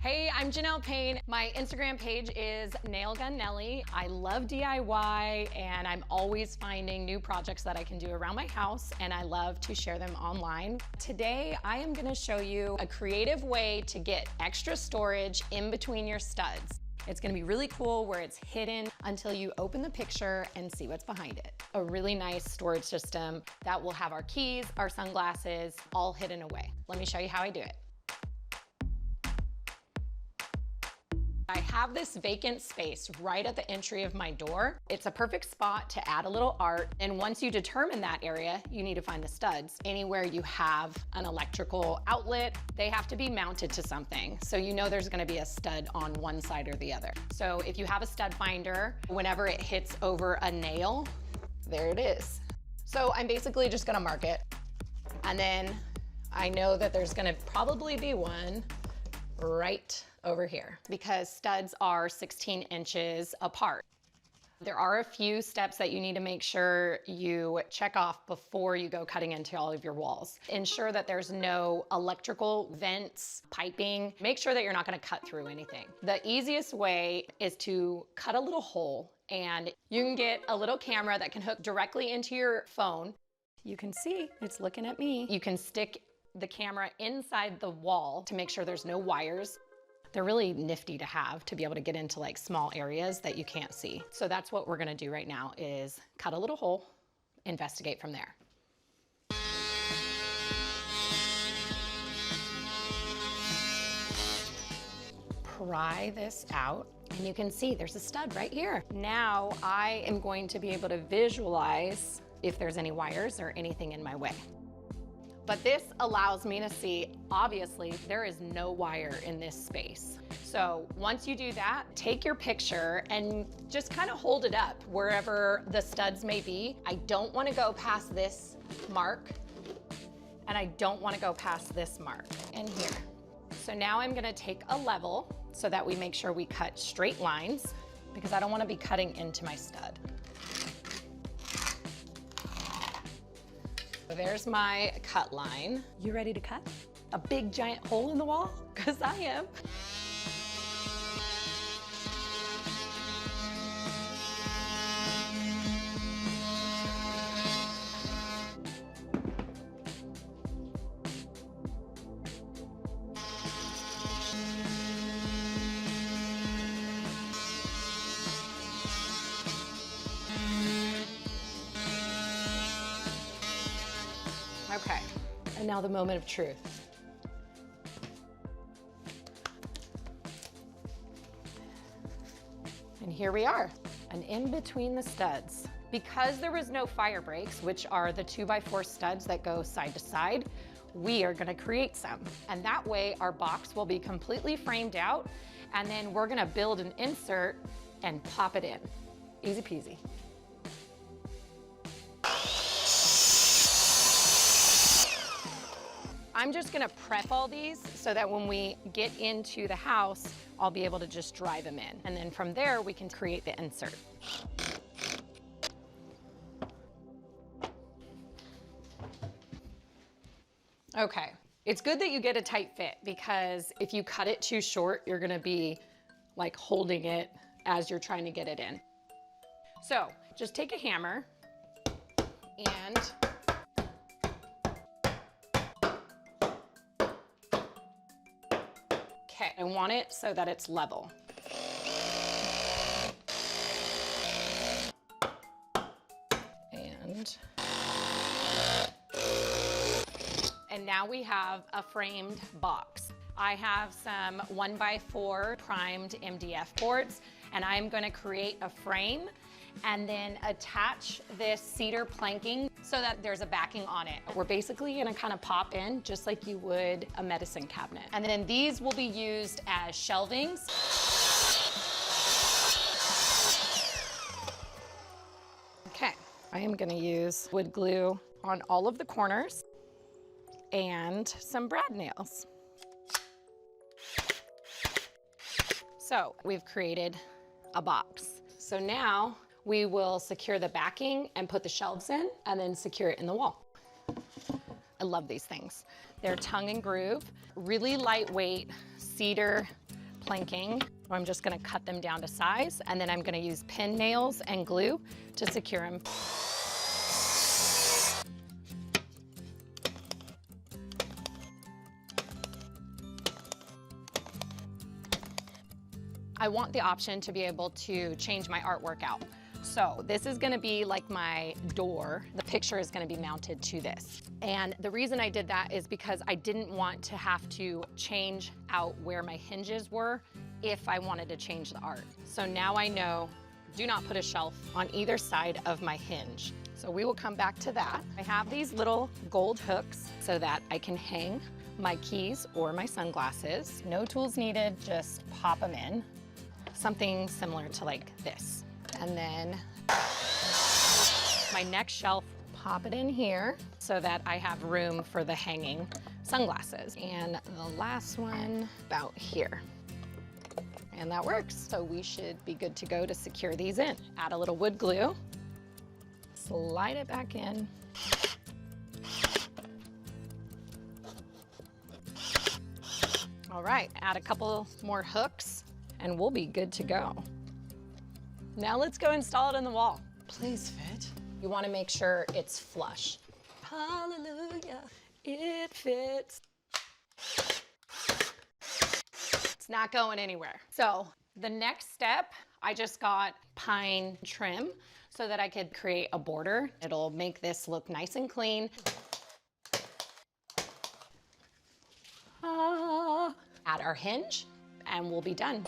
Hey, I'm Janelle Payne. My Instagram page is Nail Gun Nelly. I love DIY and I'm always finding new projects that I can do around my house, and I love to share them online. Today, I am gonna show you a creative way to get extra storage in between your studs. It's gonna be really cool where it's hidden until you open the picture and see what's behind it. A really nice storage system that will have our keys, our sunglasses, all hidden away. Let me show you how I do it. I have this vacant space right at the entry of my door. It's a perfect spot to add a little art. And once you determine that area, you need to find the studs. Anywhere you have an electrical outlet, they have to be mounted to something. So you know there's gonna be a stud on one side or the other. So if you have a stud finder, whenever it hits over a nail, there it is. So I'm basically just gonna mark it. And then I know that there's gonna probably be one right over here because studs are 16 inches apart. There are a few steps that you need to make sure you check off before you go cutting into all of your walls. Ensure that there's no electrical vents, piping. Make sure that you're not gonna cut through anything. The easiest way is to cut a little hole, and you can get a little camera that can hook directly into your phone. You can see it's looking at me. You can stick the camera inside the wall to make sure there's no wires. They're really nifty to have to be able to get into like small areas that you can't see. So that's what we're gonna do right now is cut a little hole, investigate from there. Pry this out and you can see there's a stud right here. Now I am going to be able to visualize if there's any wires or anything in my way. But this allows me to see, obviously, there is no wire in this space. So once you do that, take your picture and just kind of hold it up wherever the studs may be. I don't want to go past this mark, and I don't want to go past this mark and here. So now I'm going to take a level so that we make sure we cut straight lines because I don't want to be cutting into my stud. There's my cut line. You ready to cut? A big giant hole in the wall? Because I am. Okay, and now the moment of truth. And here we are, and in between the studs. Because there was no fire breaks, which are the 2x4 studs that go side to side, we are gonna create some. And that way our box will be completely framed out, and then we're gonna build an insert and pop it in. Easy peasy. I'm just gonna prep all these so that when we get into the house, I'll be able to just drive them in. And then from there, we can create the insert. Okay, it's good that you get a tight fit because if you cut it too short, you're gonna be like holding it as you're trying to get it in. So just take a hammer and okay, I want it so that it's level. And now we have a framed box. I have some 1x4 primed MDF boards, and I'm gonna create a frame and then attach this cedar planking so that there's a backing on it. We're basically gonna kind of pop in just like you would a medicine cabinet. And then these will be used as shelvings. Okay, I am gonna use wood glue on all of the corners and some brad nails. So we've created a box. So now we will secure the backing and put the shelves in and then secure it in the wall. I love these things. They're tongue and groove. really lightweight cedar planking. I'm just gonna cut them down to size, and then I'm gonna use pin nails and glue to secure them. I want the option to be able to change my artwork out. So this is gonna be like my door. The picture is gonna be mounted to this. And the reason I did that is because I didn't want to have to change out where my hinges were if I wanted to change the art. So now I know, do not put a shelf on either side of my hinge. So we will come back to that. I have these little gold hooks so that I can hang my keys or my sunglasses. No tools needed, just pop them in. Something similar to like this. And then my next shelf, pop it in here so that I have room for the hanging sunglasses. And the last one about here. And that works. So we should be good to go to secure these in. Add a little wood glue, slide it back in. All right, add a couple more hooks and we'll be good to go. Now let's go install it in the wall. Please fit. You wanna make sure it's flush. Hallelujah, it fits. It's not going anywhere. So the next step, I just got pine trim so that I could create a border. It'll make this look nice and clean. Add our hinge and we'll be done.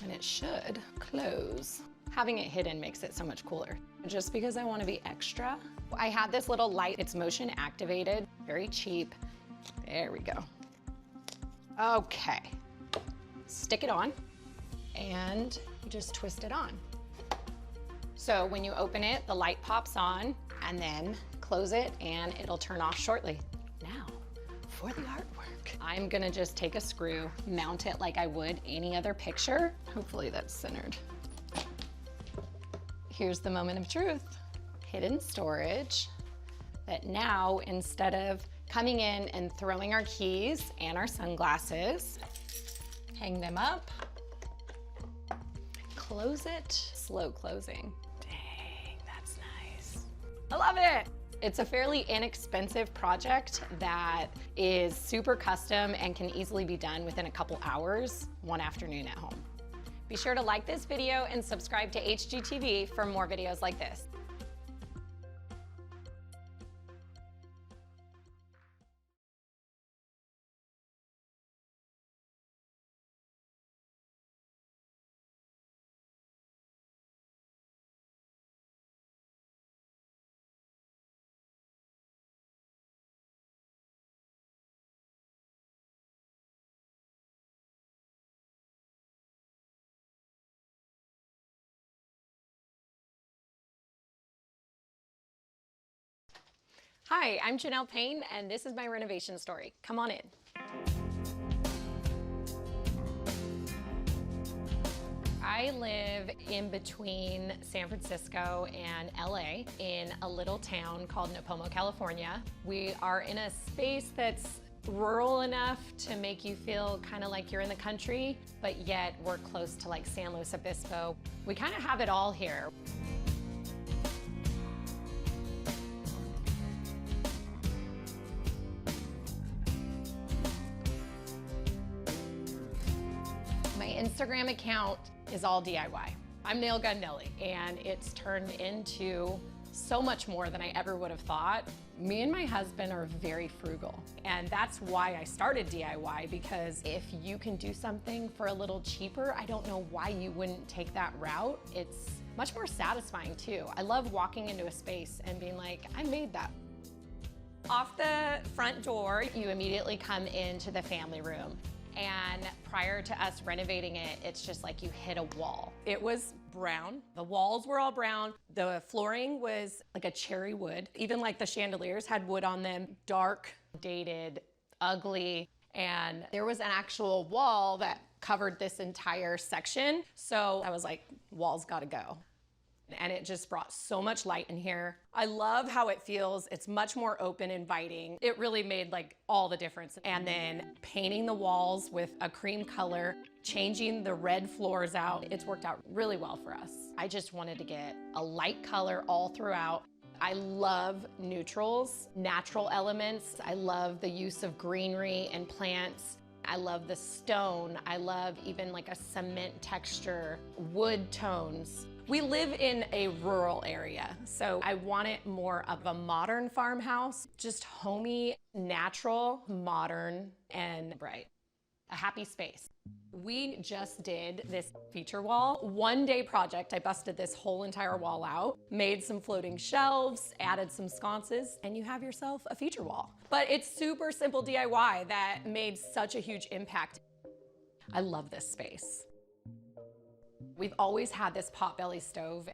And it should close. Having it hidden makes it so much cooler. Just because I want to be extra. I had this little light, it's motion activated, very cheap. There we go. Okay, stick it on and you just twist it on. So when you open it, the light pops on and then close it and it'll turn off shortly. Now, for the artwork, I'm gonna just take a screw, mount it like I would any other picture. Hopefully that's centered. Here's the moment of truth. Hidden storage, that now instead of coming in and throwing our keys and our sunglasses, hang them up, close it, slow closing. Dang, that's nice. I love it. It's a fairly inexpensive project that is super custom and can easily be done within a couple hours, one afternoon at home. Be sure to like this video and subscribe to HGTV for more videos like this. Hi, I'm Janelle Payne, and this is my renovation story. Come on in. I live in between San Francisco and L.A. in a little town called Nipomo, California. We are in a space that's rural enough to make you feel kind of like you're in the country, but yet we're close to like San Luis Obispo. We kind of have it all here. Instagram account is all DIY. I'm Nail Gun Nelly, and it's turned into so much more than I ever would have thought. Me and my husband are very frugal, and that's why I started DIY, because if you can do something for a little cheaper, I don't know why you wouldn't take that route. It's much more satisfying too. I love walking into a space and being like, I made that. Off the front door, you immediately come into the family room. And prior to us renovating it, it's just like you hit a wall. It was brown. The walls were all brown. The flooring was like a cherry wood. Even like the chandeliers had wood on them. Dark, dated, ugly. And there was an actual wall that covered this entire section. So I was like, walls gotta go. and it just brought so much light in here. I love how it feels. It's much more open, inviting. It really made like all the difference. And then painting the walls with a cream color, changing the red floors out. It's worked out really well for us. I just wanted to get a light color all throughout. I love neutrals, natural elements. I love the use of greenery and plants. I love the stone. I love even like a cement texture, wood tones. We live in a rural area, so I want it more of a modern farmhouse, just homey, natural, modern, and bright. A happy space. We just did this feature wall. One-day project. I busted this whole entire wall out, made some floating shelves, added some sconces, and you have yourself a feature wall. But it's super simple DIY that made such a huge impact. I love this space. We've always had this potbelly stove.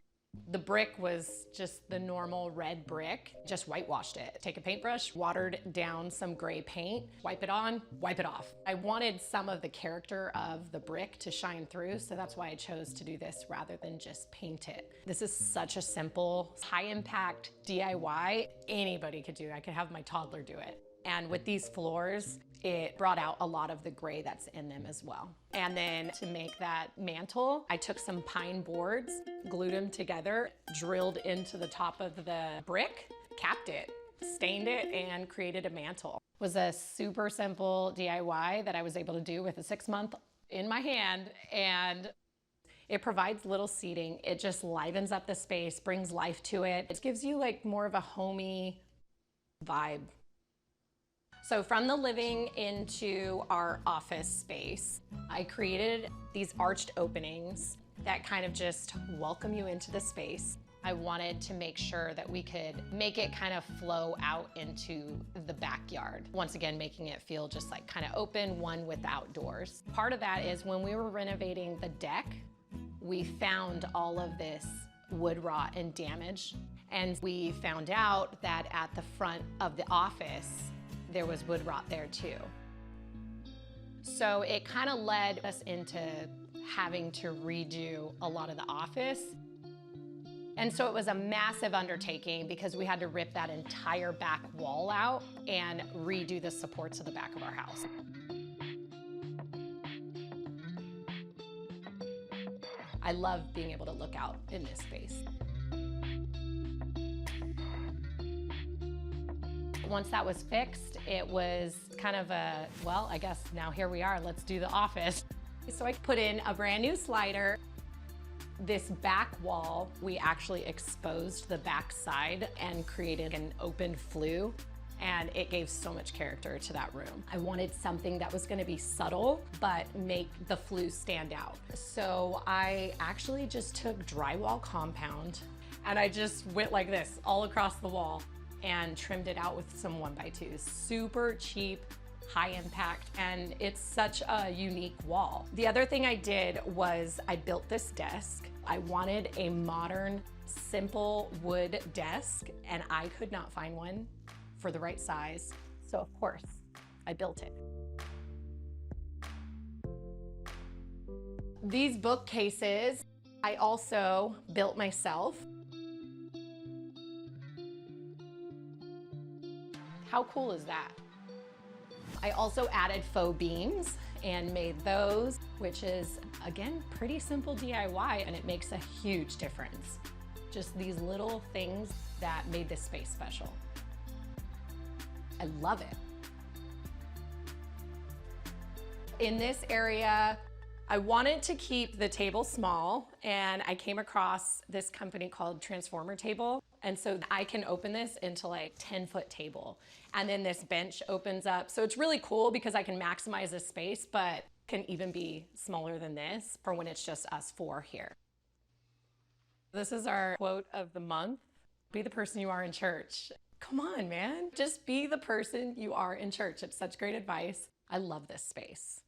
The brick was just the normal red brick, just whitewashed it. Take a paintbrush, watered down some gray paint, wipe it on, wipe it off. I wanted some of the character of the brick to shine through, so that's why I chose to do this rather than just paint it. This is such a simple, high impact DIY. Anybody could do it. I could have my toddler do it. And with these floors, it brought out a lot of the gray that's in them as well. And then to make that mantle, I took some pine boards, glued them together, drilled into the top of the brick, capped it, stained it, and created a mantle. It was a super simple DIY that I was able to do with a 6-month in my hand, and it provides little seating. It just livens up the space, brings life to it. It gives you like more of a homey vibe. So from the living into our office space, I created these arched openings that kind of just welcome you into the space. I wanted to make sure that we could make it kind of flow out into the backyard. Once again, making it feel just like kind of open, one with outdoors. Part of that is when we were renovating the deck, we found all of this wood rot and damage. And we found out that at the front of the office, there was wood rot there too. So it kind of led us into having to redo a lot of the office. And so it was a massive undertaking because we had to rip that entire back wall out and redo the supports of the back of our house. I love being able to look out in this space. Once that was fixed, it was kind of a, well, I guess now here we are, let's do the office. So I put in a brand new slider. This back wall, we actually exposed the back side and created an open flue, and it gave so much character to that room. I wanted something that was gonna be subtle, but make the flue stand out. So I actually just took drywall compound and I just went like this all across the wall and trimmed it out with some 1x2s. Super cheap, high impact, and it's such a unique wall. The other thing I did was I built this desk. I wanted a modern, simple wood desk, and I could not find one for the right size. So of course, I built it. These bookcases, I also built myself. How cool is that? I also added faux beams and made those, which is, again, pretty simple DIY, and it makes a huge difference. Just these little things that made this space special. I love it. In this area, I wanted to keep the table small, and I came across this company called Transformer Table. And so I can open this into like 10-foot table. And then this bench opens up. So it's really cool because I can maximize the space, but can even be smaller than this for when it's just us four here. This is our quote of the month. Be the person you are in church. Come on, man. Just be the person you are in church. It's such great advice. I love this space.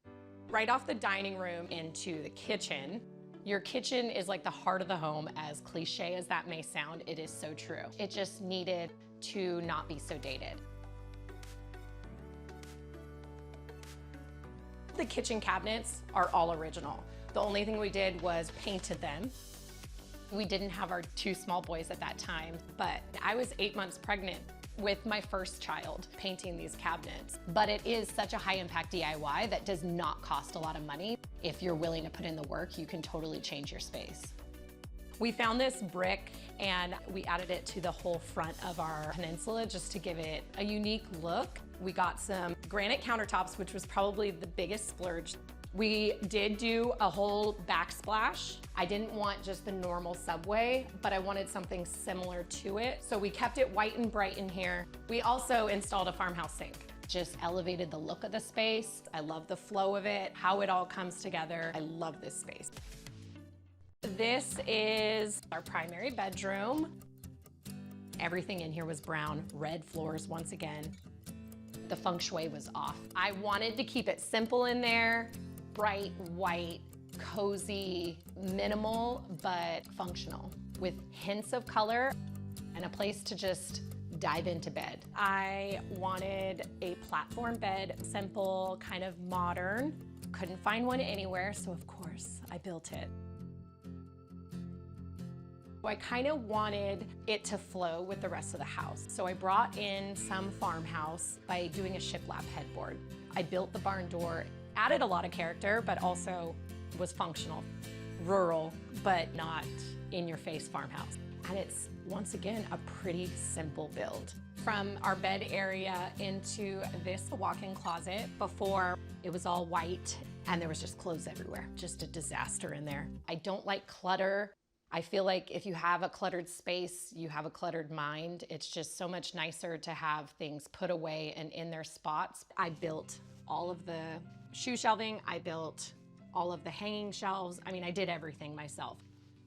Right off the dining room into the kitchen. Your kitchen is like the heart of the home, as cliche as that may sound, it is so true. It just needed to not be so dated. The kitchen cabinets are all original. The only thing we did was painted them. We didn't have our 2 small boys at that time, but I was 8 months pregnant with my first child painting these cabinets. But it is such a high impact DIY that does not cost a lot of money. If you're willing to put in the work, you can totally change your space. We found this brick and we added it to the whole front of our peninsula just to give it a unique look. We got some granite countertops, which was probably the biggest splurge. We did do a whole backsplash. I didn't want just the normal subway, but I wanted something similar to it. So we kept it white and bright in here. We also installed a farmhouse sink. Just elevated the look of the space. I love the flow of it, how it all comes together. I love this space. This is our primary bedroom. Everything in here was brown, red floors once again. The feng shui was off. I wanted to keep it simple in there, bright, white, cozy, minimal, but functional, with hints of color and a place to just dive into bed. I wanted a platform bed, simple, kind of modern. Couldn't find one anywhere, so of course I built it. I kind of wanted it to flow with the rest of the house. So I brought in some farmhouse by doing a shiplap headboard. I built the barn door, added a lot of character, but also was functional. Rural, but not in-your-face farmhouse. And it's, once again, a pretty simple build. From our bed area into this walk-in closet, before it was all white and there was just clothes everywhere. Just a disaster in there. I don't like clutter. I feel like if you have a cluttered space, you have a cluttered mind. It's just so much nicer to have things put away and in their spots. I built all of the shoe shelving. I built all of the hanging shelves. I mean, I did everything myself.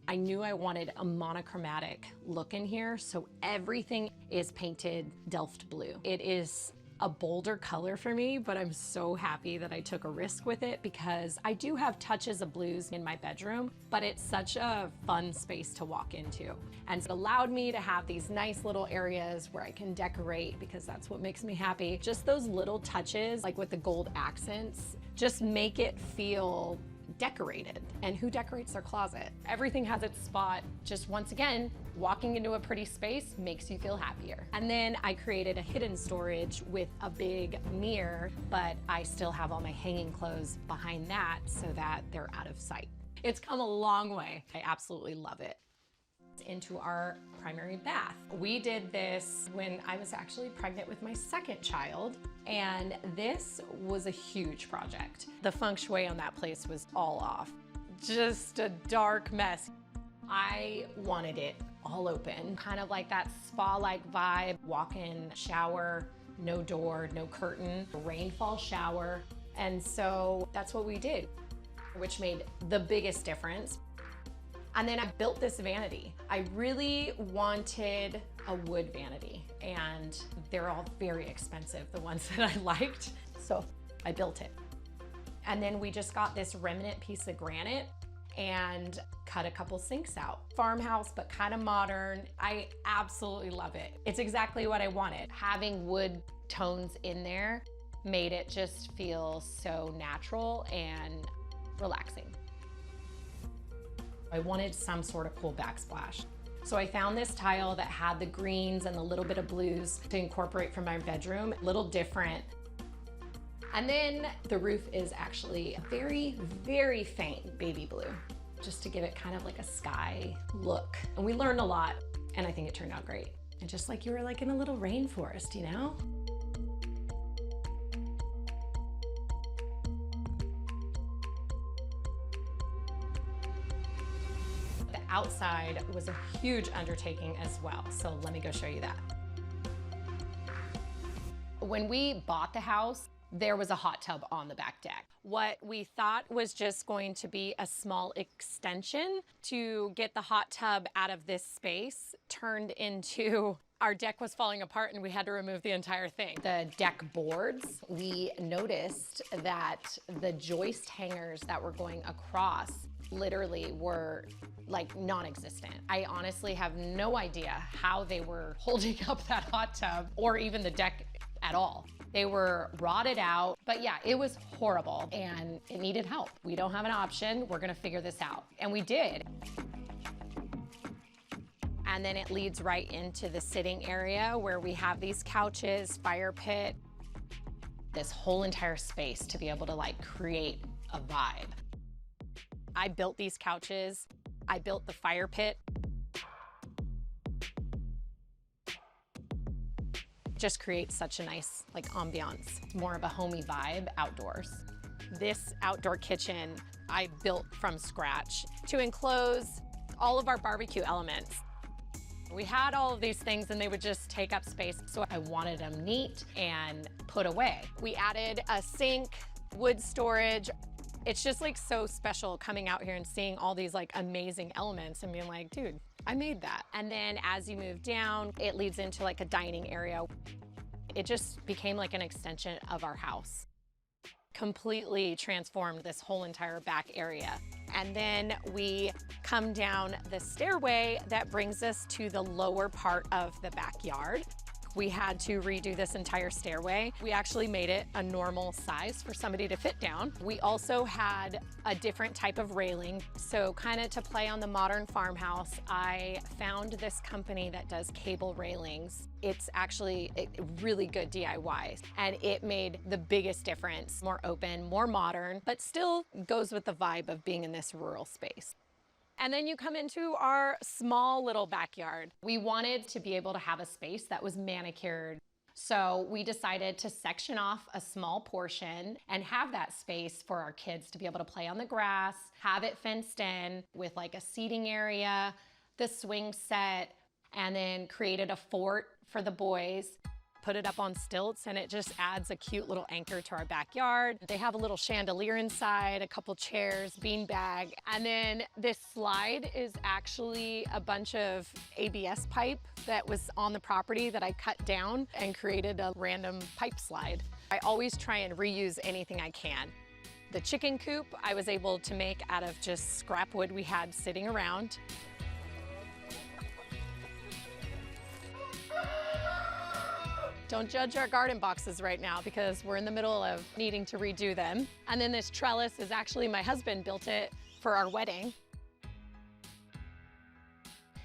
I knew I wanted a monochromatic look in here, so everything is painted Delft blue. It is a bolder color for me, but I'm so happy that I took a risk with it because I do have touches of blues in my bedroom, but it's such a fun space to walk into. And it allowed me to have these nice little areas where I can decorate because that's what makes me happy. Just those little touches, like with the gold accents, just make it feel decorated. And who decorates their closet? Everything has its spot. Just once again, walking into a pretty space makes you feel happier. And then I created a hidden storage with a big mirror, but I still have all my hanging clothes behind that so that they're out of sight. It's come a long way. I absolutely love it. Into our primary bath. We did this when I was actually pregnant with my second child, and this was a huge project. The feng shui on that place was all off. Just a dark mess. I wanted it all open, kind of like that spa-like vibe, walk-in shower, no door, no curtain, rainfall shower. And so that's what we did, which made the biggest difference. And then I built this vanity. I really wanted a wood vanity, and they're all very expensive, the ones that I liked. So I built it. And then we just got this remnant piece of granite and cut a couple sinks out. Farmhouse, but kind of modern. I absolutely love it. It's exactly what I wanted. Having wood tones in there made it just feel so natural and relaxing. I wanted some sort of cool backsplash. So I found this tile that had the greens and a little bit of blues to incorporate from my bedroom, a little different. And then the roof is actually a very, very faint baby blue, just to give it kind of like a sky look. And we learned a lot, and I think it turned out great. And just like you were like in a little rainforest, you know? Outside was a huge undertaking as well. So let me go show you that. When we bought the house, there was a hot tub on the back deck. What we thought was just going to be a small extension to get the hot tub out of this space turned into our deck was falling apart and we had to remove the entire thing. The deck boards, we noticed that the joist hangers that were going across literally were like non-existent. I honestly have no idea how they were holding up that hot tub or even the deck at all. They were rotted out, but yeah, it was horrible and it needed help. We don't have an option. We're gonna figure this out. And we did. And then it leads right into the sitting area where we have these couches, fire pit, this whole entire space to be able to like create a vibe. I built these couches. I built the fire pit. Just creates such a nice like ambiance, more of a homey vibe outdoors. This outdoor kitchen I built from scratch to enclose all of our barbecue elements. We had all of these things and they would just take up space, so I wanted them neat and put away. We added a sink, wood storage. It's just like so special coming out here and seeing all these like amazing elements and being like, dude, I made that. And then as you move down, it leads into like a dining area. It just became like an extension of our house. Completely transformed this whole entire back area. And then we come down the stairway that brings us to the lower part of the backyard. We had to redo this entire stairway. We actually made it a normal size for somebody to fit down. We also had a different type of railing. So kind of to play on the modern farmhouse, I found this company that does cable railings. It's actually a really good DIY, and it made the biggest difference. More open, more modern, but still goes with the vibe of being in this rural space. And then you come into our small little backyard. We wanted to be able to have a space that was manicured. So we decided to section off a small portion and have that space for our kids to be able to play on the grass, have it fenced in with like a seating area, the swing set, and then created a fort for the boys. Put it up on stilts, and it just adds a cute little anchor to our backyard. They have a little chandelier inside, a couple chairs, beanbag, and then this slide is actually a bunch of ABS pipe that was on the property that I cut down and created a random pipe slide. I always try and reuse anything I can. The chicken coop I was able to make out of just scrap wood we had sitting around. Don't judge our garden boxes right now because we're in the middle of needing to redo them. And then this trellis is actually my husband built it for our wedding.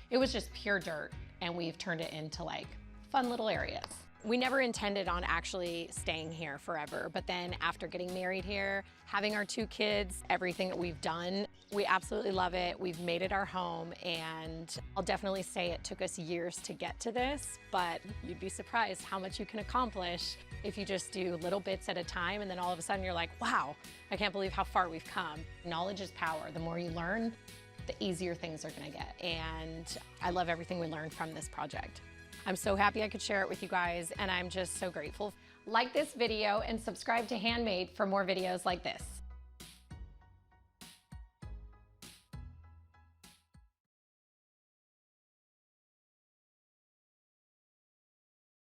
It was just pure dirt, and we've turned it into like fun little areas. We never intended on actually staying here forever, but then after getting married here, having our 2 kids, everything that we've done, we absolutely love it. We've made it our home, and I'll definitely say it took us years to get to this, but you'd be surprised how much you can accomplish if you just do little bits at a time, and then all of a sudden you're like, wow, I can't believe how far we've come. Knowledge is power. The more you learn, the easier things are gonna get, and I love everything we learned from this project. I'm so happy I could share it with you guys, and I'm just so grateful. Like this video and subscribe to Handmade for more videos like this.